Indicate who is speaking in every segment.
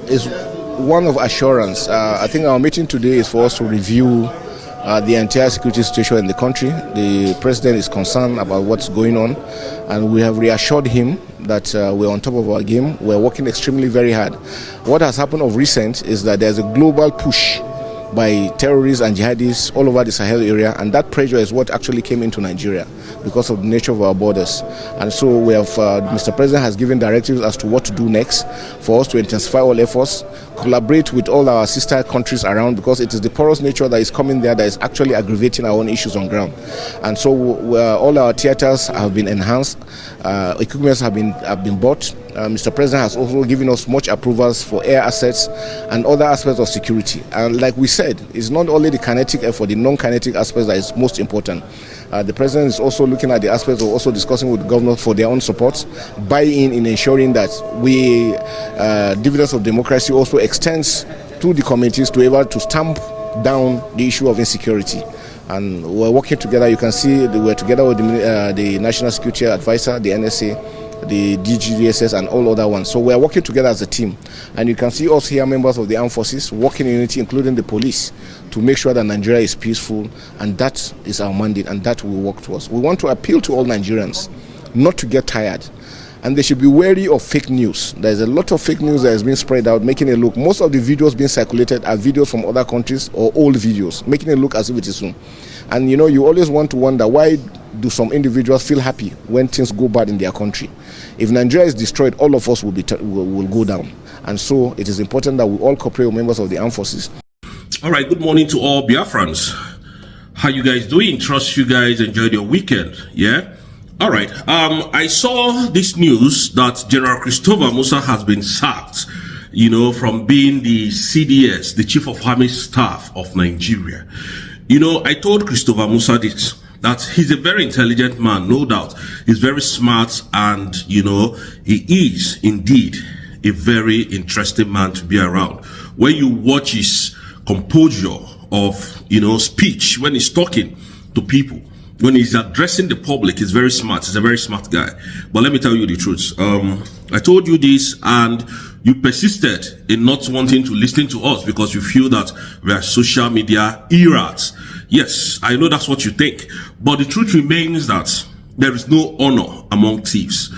Speaker 1: is one of assurance. I think our meeting today is for us to review the entire security situation in the country. The president is concerned about what's going on, and we have reassured him that we're on top of our game. We're working extremely very hard. What has happened of recent is that there's a global push by terrorists and jihadists all over the Sahel area, and that pressure is what actually came into Nigeria because of the nature of our borders. And so we have, Mr. President has given directives as to what to do next for us to intensify all efforts, collaborate with all our sister countries around, because it is the porous nature that is coming there that is actually aggravating our own issues on ground. And so all our theaters have been enhanced, equipments have been bought. Mr. President has also given us much approvals for air assets and other aspects of security. And like we said, it's not only the kinetic effort, the non-kinetic aspects that is most important. The President is also looking at the aspects of also discussing with the government for their own support, buy-in in ensuring that we, dividends of democracy also extends to the communities to be able to stamp down the issue of insecurity. And we're working together. You can see that we're together with the National Security Advisor, the NSA, the DGDSS, and all other ones. So we are working together as a team, and you can see us here, members of the armed forces, working in unity, including the police, to make sure that Nigeria is peaceful, and that is our mandate, and that we work towards. We want to appeal to all Nigerians not to get tired, and they should be wary of fake news. There's a lot of fake news that has been spread out, making it look, most of the videos being circulated are videos from other countries or old videos, making it look as if it is soon. And you know, you always want to wonder, why do some individuals feel happy when things go bad in their country? If Nigeria is destroyed, all of us will go down. And so it is important that we all cooperate with members of the armed forces.
Speaker 2: All right, good morning to all Biafrans. How you guys doing? Trust you guys enjoyed your weekend, yeah? All right, I saw this news that General Christopher Musa has been sacked, you know, from being the CDS, the Chief of Army Staff of Nigeria. You know, I told Christopher Musa this, that he's a very intelligent man, no doubt. He's very smart, and, you know, he is indeed a very interesting man to be around. When you watch his composure of, you know, speech, when he's talking to people, when he's addressing the public, he's very smart. He's a very smart guy. But let me tell you the truth. I told you this, and you persisted in not wanting to listen to us because you feel that we are social media errats. Yes, I know that's what you think. But the truth remains that there is no honor among thieves.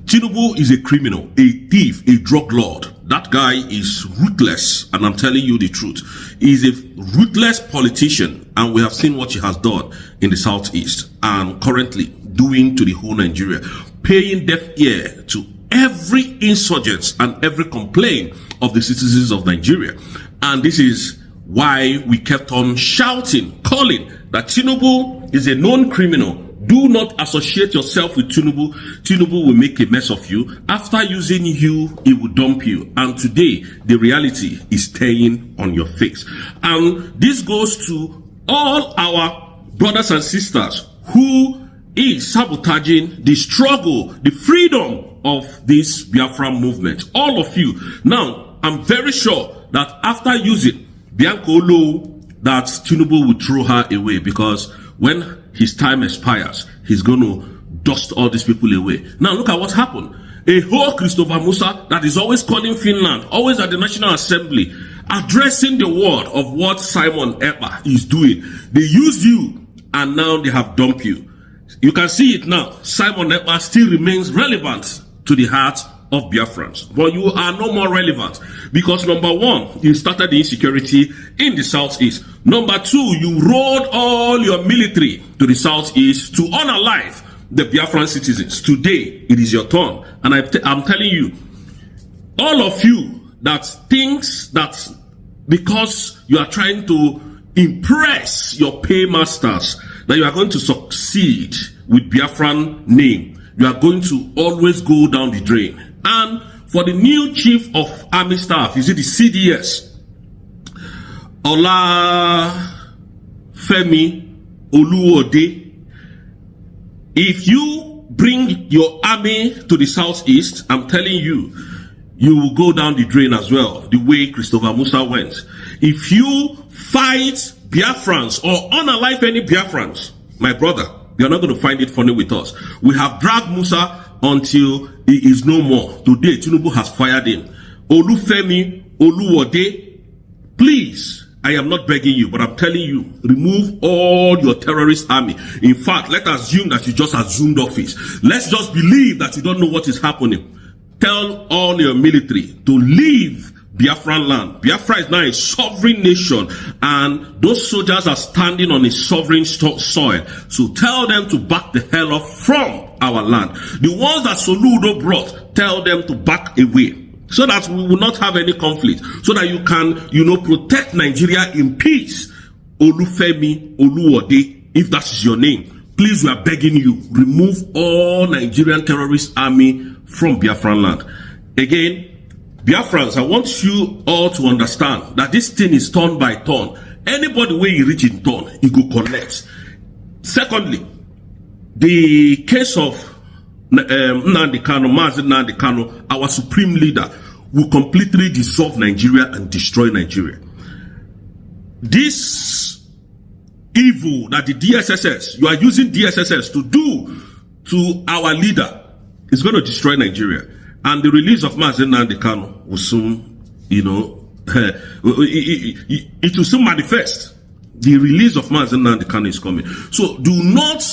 Speaker 2: Tinubu is a criminal, a thief, a drug lord. That guy is ruthless, and I'm telling you the truth. He's a ruthless politician, and we have seen what he has done in the southeast and currently doing to the whole Nigeria, paying deaf ear to every insurgent and every complaint of the citizens of Nigeria. And this is why we kept on shouting, calling that Tinubu is a known criminal. Do not associate yourself with Tinubu. Tinubu will make a mess of you. After using you, he will dump you. And today, the reality is staying on your face. And this goes to all our brothers and sisters who is sabotaging the struggle, the freedom of this Biafra movement. All of you. Now, I'm very sure that after using Bianco Low, that Tinubu will throw her away, because when his time expires, he's going to dust all these people away. Now look at what happened. A whole Christopher Musa that is always calling Finland, always at the National Assembly, addressing the word of what Simon Ekpa is doing. They used you, and now they have dumped you. You can see it now. Simon Ekpa still remains relevant to the heart of Biafrans, but you are no more relevant, because number one, you started the insecurity in the southeast. Number two, you rolled all your military to the southeast to unalive the Biafran citizens. Today, it is your turn, and I'm telling you, all of you that thinks that because you are trying to impress your paymasters that you are going to succeed with Biafran name, you are going to always go down the drain. And for the new Chief of Army Staff, you see the CDS, Femi Oluwode, if you bring your army to the southeast, I'm telling you, you will go down the drain as well, the way Christopher Musa went. If you fight Biafrans or unalive any Biafrans, my brother, you're not going to find it funny with us. We have dragged Musa until he is no more. Today, Tinubu has fired him. Olufemi Oluwode, please, I am not begging you, but I'm telling you, remove all your terrorist army. In fact, let's assume that you just assumed office. Let's just believe that you don't know what is happening. Tell all your military to leave Biafran land. Biafra is now a sovereign nation, and those soldiers are standing on a sovereign soil. So tell them to back the hell up from our land. The ones that Soludo brought, tell them to back away, so that we will not have any conflict, so that you can, protect Nigeria in peace. Olufemi Oluwode, if that is your name, please, we are begging you, remove all Nigerian terrorist army from Biafran land. Again, Biafrans, I want you all to understand that this thing is turn by turn. Anybody where you reach in turn, you go connect. Secondly, the case of Nnamdi Kanu, Nnamdi Kanu, our supreme leader, will completely dissolve Nigeria and destroy Nigeria. This evil that the DSSS, you are using DSSS to do to our leader, is going to destroy Nigeria. And the release of Nnamdi Kanu will soon, it will soon manifest. The release of Nnamdi Kanu is coming. So do not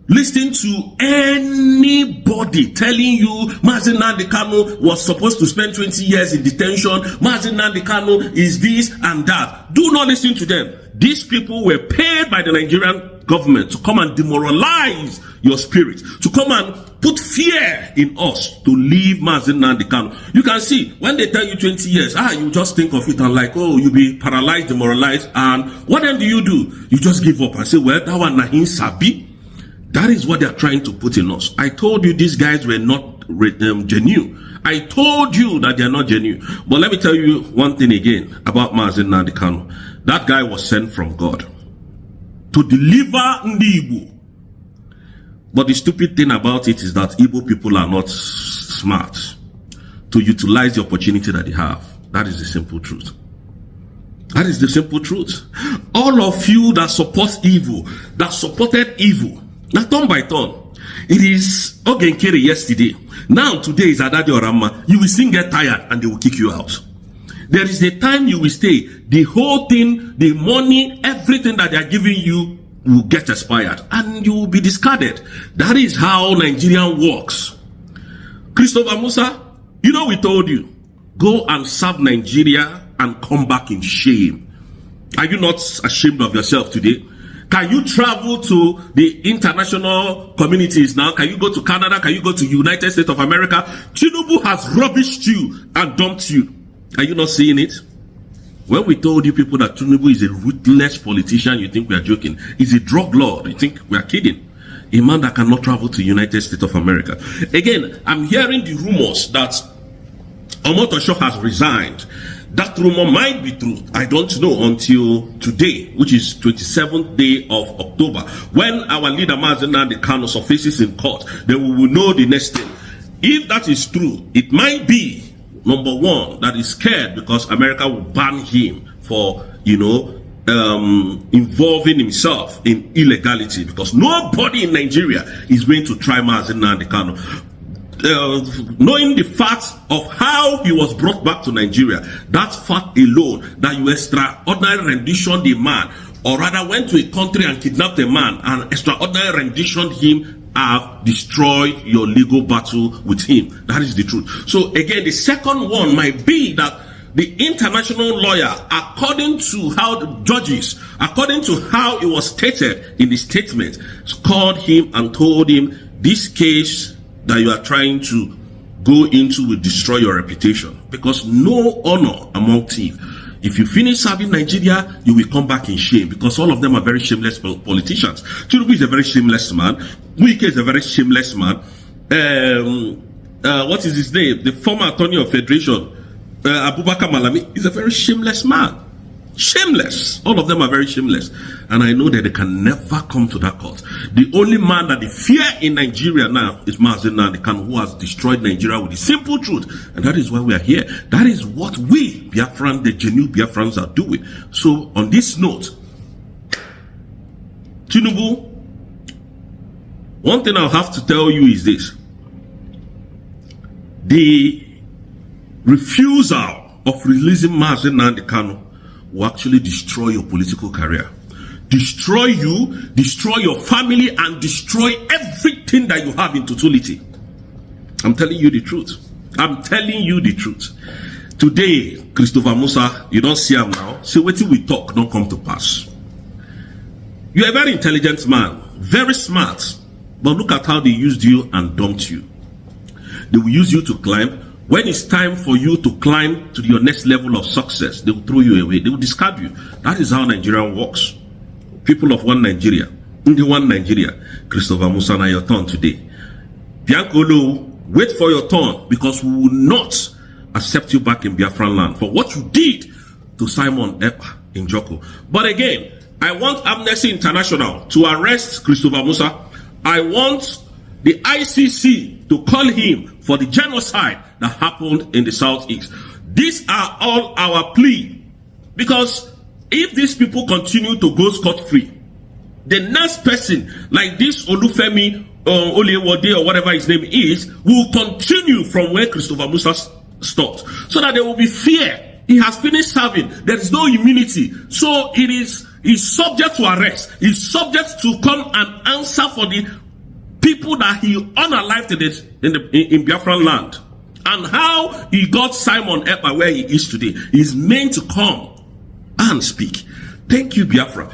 Speaker 2: listen to anybody telling you Nnamdi Kanu was supposed to spend 20 years in detention. Nnamdi Kanu is this and that. Do not listen to them. These people were paid by the Nigerian government to come and demoralize your spirit, to come and put fear in us to leave Nnamdi Kanu. You can see when they tell you 20 years, you just think of it and like, oh, you'll be paralyzed, demoralized, and what then do? You just give up and say, well, that one nahin sabi. That is what they are trying to put in us. I told you these guys were not genuine. I told you that they are not genuine. But let me tell you one thing again about Nnamdi Kanu. That guy was sent from God to deliver Ndi Igbo. But the stupid thing about it is that Igbo people are not smart to utilize the opportunity that they have. That is the simple truth. That is the simple truth. All of you that support evil, that supported evil, now turn by turn. It is Ogenkere yesterday. Now today is Adadi Orama. You will soon get tired and they will kick you out. There is a time you will stay. The whole thing, the money, everything that they are giving you will get expired and you will be discarded. That is how Nigerian works. Christopher Musa, we told you, go and serve Nigeria and come back in shame. Are you not ashamed of yourself today? Can you travel to the international communities now? Can you go to Canada? Can you go to United States of America? Tinubu has rubbished you and dumped you. Are you not seeing it? When we told you people that Tinubu is a ruthless politician, you think we are joking. He's a drug lord. You think we are kidding. A man that cannot travel to United States of America. Again, I'm hearing the rumors that Omotosho has resigned. That rumor might be true. I don't know until today, which is 27th day of October. When our leader Nnamdi Kanu surfaces in court, then we will know the next thing. If that is true, it might be number one, that is scared because America will ban him for, involving himself in illegality, because nobody in Nigeria is going to try Nnamdi Kanu. Knowing the fact of how he was brought back to Nigeria, that fact alone, that you extraordinary rendition the man, or rather went to a country and kidnapped a man and extraordinary rendition him, have destroyed your legal battle with him. That is the truth. So again, the second one might be that the international lawyer, according to how the judges, according to how it was stated in the statement, called him and told him, this case that you are trying to go into will destroy your reputation, because no honor among thieves. If you finish serving Nigeria, you will come back in shame, because all of them are very shameless politicians. Tinubu is a very shameless man. Wike is a very shameless man. What is his name? The former attorney of Federation, Abubakar Malami, is a very shameless man. Shameless. All of them are very shameless. And I know that they can never come to that court. The only man that they fear in Nigeria now is Nnamdi Kanu, who has destroyed Nigeria with the simple truth. And that is why we are here. That is what we, Biafran, the genuine Biafrans, are doing. So, on this note, Tinubu, one thing I'll have to tell you is this. The refusal of releasing Nnamdi Kanu will actually destroy your political career. Destroy you, destroy your family, and destroy everything that you have in totality. I'm telling you the truth. I'm telling you the truth. Today, Christopher Musa, you don't see him now. Say, wait till we talk, don't come to pass. You're a very intelligent man, very smart. But look at how they used you and dumped you. They will use you to climb. When it's time for you to climb to your next level of success, they will throw you away. They will discard you. That is how Nigeria works. People of one Nigeria, Christopher Musa, now your turn today. Biankolo, wait for your turn, because we will not accept you back in Biafran land for what you did to Simon Ekpa in Joko. But again, I want Amnesty International to arrest Christopher Musa. I want the ICC to call him for the genocide that happened in the Southeast. These are all our plea, because if these people continue to go scot-free, the next person like this Olufemi Olewode or whatever his name is will continue from where Christopher Musa stopped, so that there will be fear. He has finished serving. There is no immunity, so he's subject to arrest. He's subject to come and answer for the people that he unalived in Biafran land, and how he got Simon Ekpa where he is today. He's meant to come and speak. Thank you, Biafra.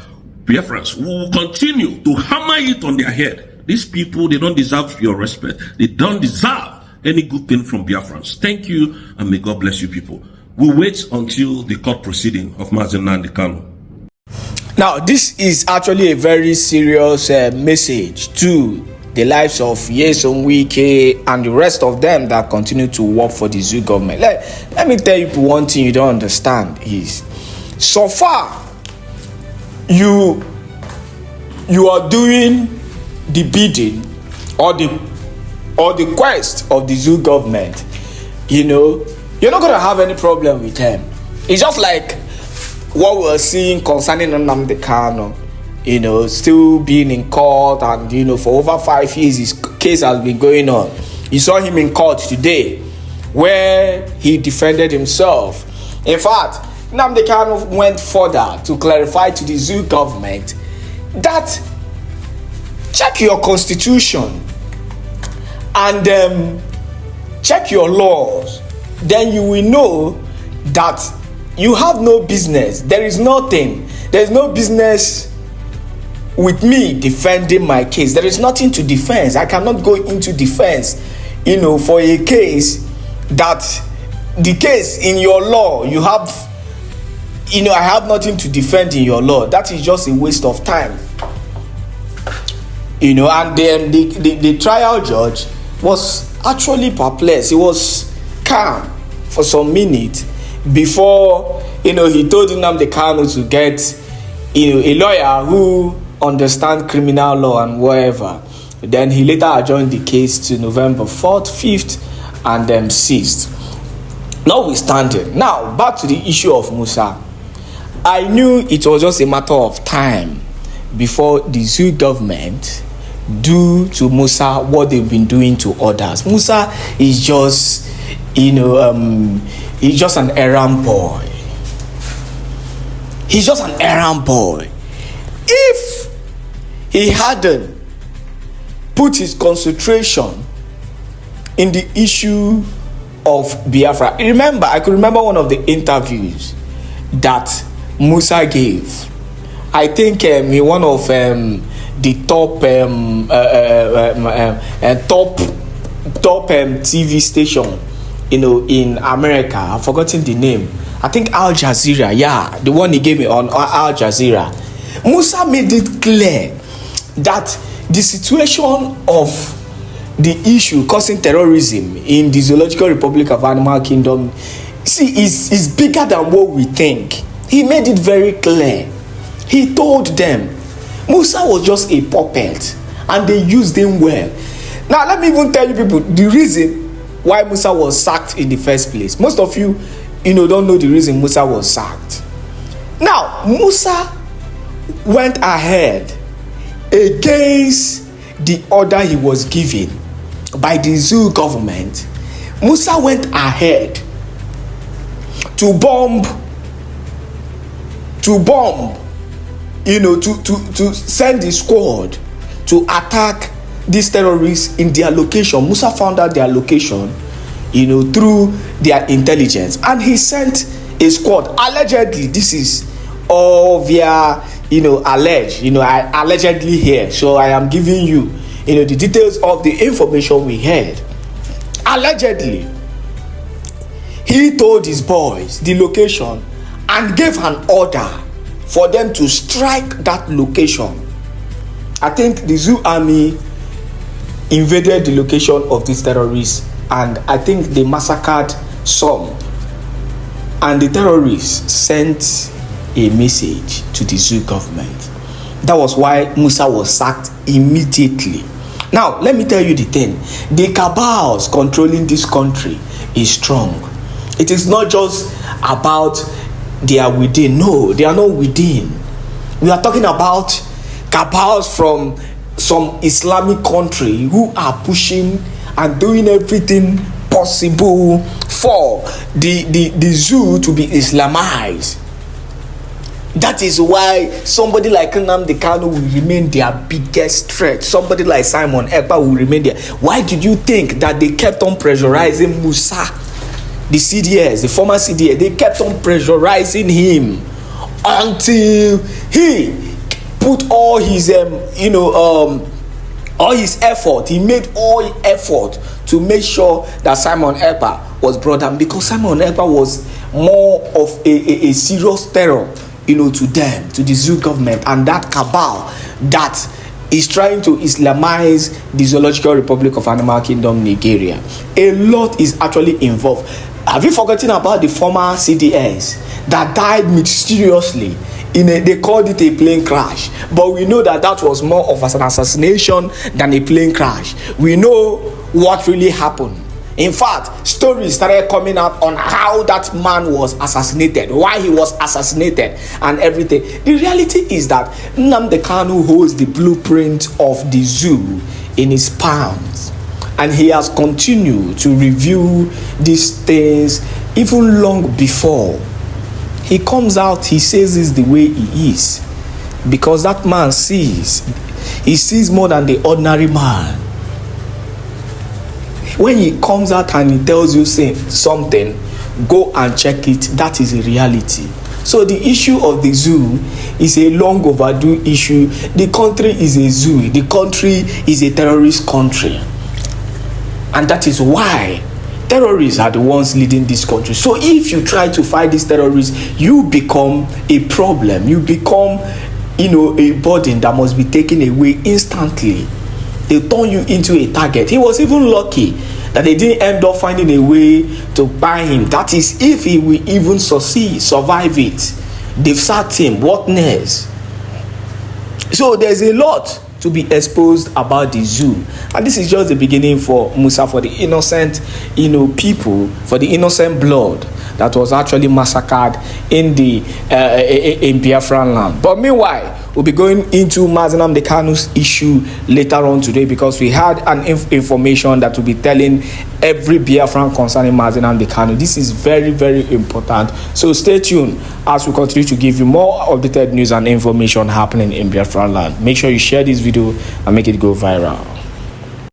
Speaker 2: Biafrans, we will continue to hammer it on their head. These people, they don't deserve your respect. They don't deserve any good thing from Biafrans. Thank you, and may God bless you people. We'll wait until the court proceeding of Nnamdi Kanu.
Speaker 3: Now, this is actually a very serious message to the lives of Nyesom Wike and the rest of them that continue to work for the zoo government. Let me tell you one thing you don't understand is, so far you are doing the bidding or the quest of the zoo government, you're not going to have any problem with them. It's just like what we're seeing concerning Nnamdi Kanu, still being in court, and for over 5 years his case has been going on. You saw him in court today where he defended himself. In fact, Nnamdi Kanu went further to clarify to the zoo government that check your constitution and check your laws, then you will know that you have no business. There's no business with me defending my case. There is nothing to defend. I cannot go into defense, for a case that the case in your law you have. I have nothing to defend in your law. That is just a waste of time. And then the trial judge was actually perplexed. He was calm for some minutes before, he told Nnamdi Kanu to get, a lawyer who understands criminal law and whatever. Then he later adjourned the case to November 4th, 5th, and 6th. Notwithstanding, now back to the issue of Musa. I knew it was just a matter of time before the zoo government do to Musa what they've been doing to others. Musa is just, he's just an errand boy. He's just an errand boy. If he hadn't put his concentration in the issue of Biafra, I could remember one of the interviews that Musa gave. I think in one of the top TV station, in America. I've forgotten the name. I think Al Jazeera. Yeah, the one he gave me on Al Jazeera. Musa made it clear that the situation of the issue causing terrorism in the Zoological Republic of Animal Kingdom, is bigger than what we think. He made it very clear. He told them Musa was just a puppet and they used him well. Now, let me even tell you people the reason why Musa was sacked in the first place. Most of you, don't know the reason Musa was sacked. Now, Musa went ahead against the order he was given by the zoo government. Musa went ahead to bomb, to send the squad to attack these terrorists in their location. Musa found out their location, through their intelligence, and he sent a squad. Allegedly, this is all via, alleged, I allegedly here. So I am giving you, the details of the information we had. Allegedly, he told his boys the location and gave an order for them to strike that location. I think the Zoo army invaded the location of these terrorists, and I think they massacred some. And the terrorists sent a message to the Zoo government. That was why Musa was sacked immediately. Now, let me tell you the thing. The cabals controlling this country is strong. It is not just about they are within. No, they are not within. We are talking about cabals from some Islamic country who are pushing and doing everything possible for the Zoo to be Islamized. That is why somebody like Nnamdi Kanu will remain their biggest threat. Somebody like Simon Ekpa will remain there. Why did you think that they kept on pressurizing Musa, the CDS, the former CDS? They kept on pressurizing him until he put all his all his effort. He made all effort to make sure that Simon Ekpa was brought down, because Simon Ekpa was more of a serious terror, to them, to the Zoo government, and that cabal that is trying to Islamize the Zoological Republic of Animal Kingdom, Nigeria. A lot is actually involved. Have you forgotten about the former CDS that died mysteriously? They called it a plane crash, but we know that was more of an assassination than a plane crash. We know what really happened. In fact, stories started coming out on how that man was assassinated, why he was assassinated, and everything. The reality is that Nnamdi Kanu holds the blueprint of the Zoo in his palms, and he has continued to review these things even long before. He comes out, he says this the way he is, because that man sees more than the ordinary man. When he comes out and he tells you something, go and check it. That is a reality. So the issue of the Zoo is a long overdue issue. The country is a zoo. The country is a terrorist country, and that is why terrorists are the ones leading this country. So if you try to fight these terrorists, you become a problem. You become, a burden that must be taken away instantly. They turn you into a target. He was even lucky that they didn't end up finding a way to buy him. That is, if he will even survive it. They've sacked him. What next? So there's a lot to be exposed about the Zoo, and this is just the beginning for Musa, for the innocent, people, for the innocent blood that was actually massacred in the in Biafran land. But meanwhile, we'll be going into Nnamdi Kanu's issue later on today, because we had an information that will be telling every Biafran concerning Nnamdi Kanu. This is very, very important. So stay tuned as we continue to give you more updated news and information happening in Biafran land. Make sure you share this video and make it go viral.